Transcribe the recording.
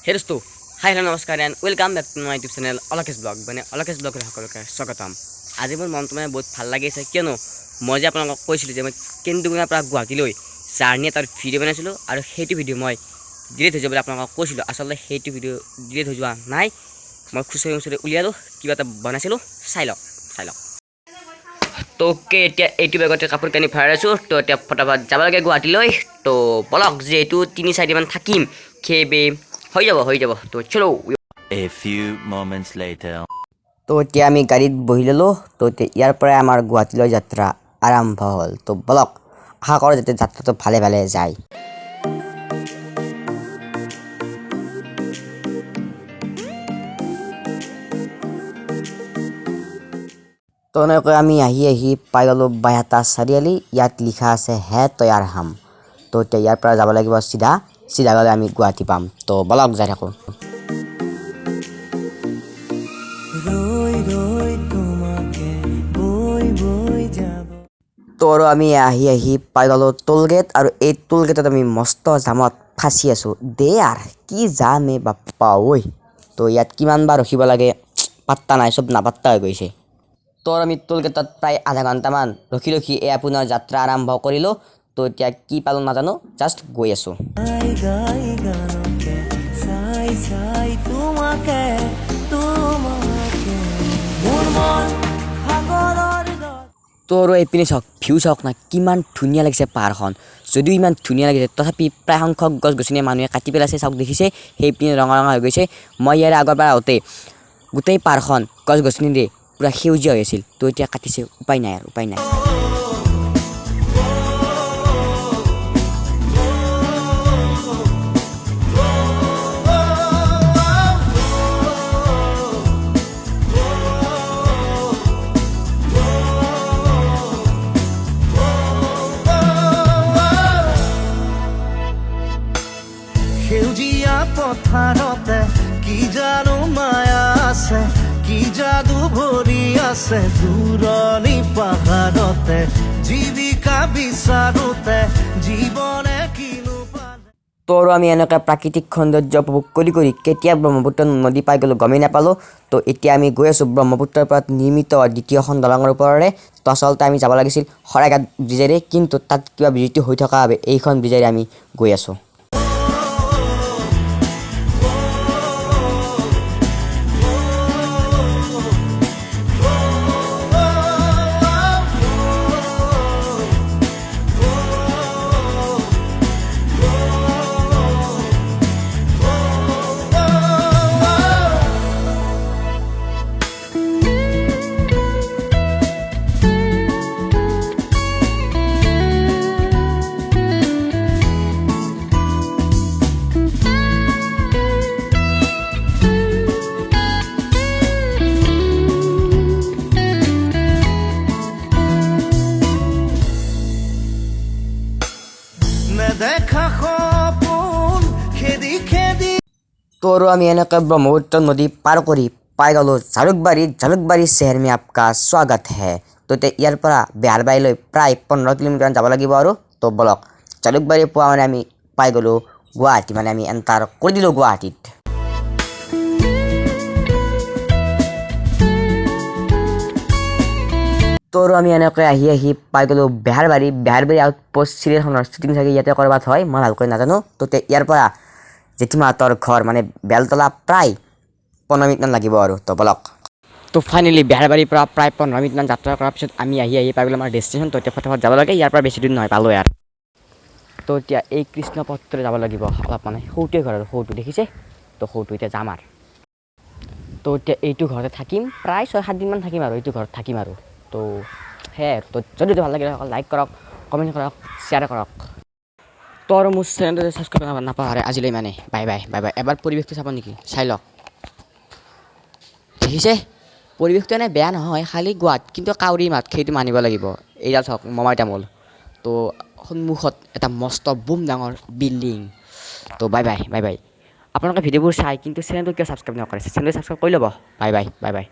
हे दोस्तों, hi hello नमस्कार and welcome back to my YouTube channel Alkesh blog মানে অলকেশ ব্লগৰ সকলোকে স্বাগতম। আজি মোৰ মনটো মানে বহুত ভাল লাগিছে কিয়নো মই যে আপোনালোকক কৈছিলোঁ যে মই কেন্দুগুণাৰ পৰা গুৱাহাটীলৈ জাৰ্ণি এটাৰ ভিডিঅ' বনাইছিলোঁ আৰু সেইটো ভিডিঅ' মই ডিলিট হৈ যাব বুলি আপোনালোকক কৈছিলোঁ। আচলতে সেইটো ভিডিঅ' ডিলিট হৈ যোৱা নাই, মই খুচৰি খুচৰি উলিয়ালোঁ, কিবা এটা বনাইছিলোঁ, চাই লওক। তো ওকে, এতিয়া এইটো বেগতে কাপোৰ কানি ভৰাই আছোঁ। তো এতিয়া ফটাফট যাব লাগে গুৱাহাটীলৈ। তো বলক, যিহেতু 3-4 দিন থাকিম সেইবে হৈ যাব। তো চলো। A few moments later. তো এতিয়া আমি গাড়ীত বহি ল'লোঁ। তো এতিয়া ইয়াৰ পৰাই আমাৰ গুৱাহাটীলৈ যাত্ৰা আৰম্ভ হ'ল। তো বলক, আশা কৰোঁ যাতে যাত্ৰাটো ভালে ভালে যায়। তো এনেকৈ আমি আহি পাই গ'লোঁ বাইহাটা চাৰিআলি। ইয়াত লিখা আছে হে তৈয়াৰ হাম। তো এতিয়া ইয়াৰ পৰা যাব লাগিব চিধা গ'লে আমি গুৱাহাটী পাম। তো বলক যাই থাকোঁ। তো আৰু আমি আহি পাই গ'লোঁ টোল গেট, আৰু এই টোল গেটত আমি মস্ত জামত ফাঁচি আছোঁ। দে আৰ কি জাম বাপ্পা ঐ। তো ইয়াত কিমান বাৰ ৰখিব লাগে পাত্তা নাই, চব নাপাত্তা হৈ গৈছে। তো আমি টোল গেটত প্ৰায় আধা ঘণ্টামান ৰখি আপোনাৰ যাত্ৰা আৰম্ভ কৰিলোঁ। তো এতিয়া কি পালোঁ নাজানো, জাষ্ট গৈ আছোঁ। তো আৰু এইপিনে চাওক, ভিউ চাওক না, কিমান ধুনীয়া লাগিছে পাহাৰখন। যদিও ইমান ধুনীয়া লাগিছে তথাপি প্ৰায় সংখ্যক গছ গছনি মানুহে কাটি পেলাইছে। চাওক দেখিছে, সেইপিনে ৰঙা হৈ গৈছে। মই ইয়াৰে আগৰ পৰা আহোঁতে গোটেই পাহাৰখন গছ গছনিৰে পূৰা সেউজীয়া হৈ আছিল। তো এতিয়া কাটিছে, উপায় নাই। সেউজীয়া পথাৰতে কি জানো মায়া আছে, কি যাদু ভৰি আছে দূৰণি পাহাৰতে, জীৱিকা বিচাৰোতে জীৱনে কিনো পালে। তো আৰু আমি এনেকৈ প্ৰাকৃতিক সৌন্দৰ্য উপভোগ কৰি কেতিয়া ব্ৰহ্মপুত্ৰ নদী পাই গ'লোঁ গমেই নাপালোঁ। তো এতিয়া আমি গৈ আছোঁ ব্ৰহ্মপুত্ৰৰ পৰা নিৰ্মিত দ্বিতীয়খন দলঙৰ ওপৰেৰে। তো আচলতে আমি যাব লাগিছিল শৰাইঘাট ব্ৰিজেৰে, কিন্তু তাত কিবা বিজুতি হৈ থকা বাবে এইখন ব্ৰিজেৰে আমি গৈ আছোঁ। तो আৰু আমি এনেকৈ ব্ৰহ্মপুত্ৰ নদী পাৰ কৰি পাই গ'লোঁ জালুকবাৰী চেহেৰ মে আপকা স্বাগত হে। তো এতিয়া ইয়াৰ পৰা বেহাৰবাৰীলৈ প্ৰায় 15 কিলোমিটাৰ যাব লাগিব আৰু। তো বলক, জালুকবাৰী পোৱা মানে আমি পাই গ'লোঁ গুৱাহাটী, মানে আমি এণ্টাৰ কৰি দিলোঁ গুৱাহাটীত। তো আৰু আমি এনেকৈ আহি পাই গ'লোঁ বেহাৰবাৰী আউটপোষ্ট চিৰিয়েলখনৰ শ্বুটিং চাগে ইয়াতে ক'ৰবাত হয়, মই ভালকৈ নাজানো। তো ইয়াৰ পৰা জেঠীমাহঁতৰ ঘৰ মানে বেলতলা প্ৰায় 15 মিনিটমান লাগিব আৰু। তো বলক। তো ফাইনেলি বেহাৰবাৰীৰ পৰা প্ৰায় 15 মিনিটমান যাত্ৰা কৰাৰ পিছত আমি আহি পাই গ'লোঁ আমাৰ ডেষ্টিনেশ্যন। তো এতিয়া ফটাফট যাব লাগে, ইয়াৰ পৰা বেছি দূৰ নহয়, পালোঁ ইয়াৰ। তো এতিয়া এই কৃষ্ণ পথটোৰে যাব লাগিব অলপ, মানে সৌটোৱে ঘৰ আৰু সৌটো দেখিছে। তো সৌটো এতিয়া যাম আৰু। তো এতিয়া এইটো ঘৰতে থাকিম, প্ৰায় 6-7 দিনমান থাকিম আৰু এইটো ঘৰত থাকিম আৰু। তো সেয়াই। তো যদি ভাল লাগিলে লাইক কৰক, কমেণ্ট কৰক, শ্বেয়াৰ কৰক। তো আৰু মোৰ চেনেলটো ছাবস্ক্ৰাইব নাপাহৰে আজিলৈ, মানে বাই বাই। এবাৰ পৰিৱেশটো চাব নেকি, চাই লওক। দেখিছে পৰিৱেশটো এনে বেয়া নহয়, খালি গুৱাহাটী কিন্তু কাউৰী মাত, সেইটো মানিব লাগিব। এইডাল চাওক মমাই তামোল। তো সন্মুখত এটা মস্ত বুম ডাঙৰ বিল্ডিং। তো বাই বাই। আপোনালোকে ভিডিঅ'বোৰ চাই কিন্তু চেনেলটো কিয় ছাবস্ক্ৰাইব নকৰে, চেনেলটো ছাবস্ক্ৰাইব কৰি ল'ব। Bye bye.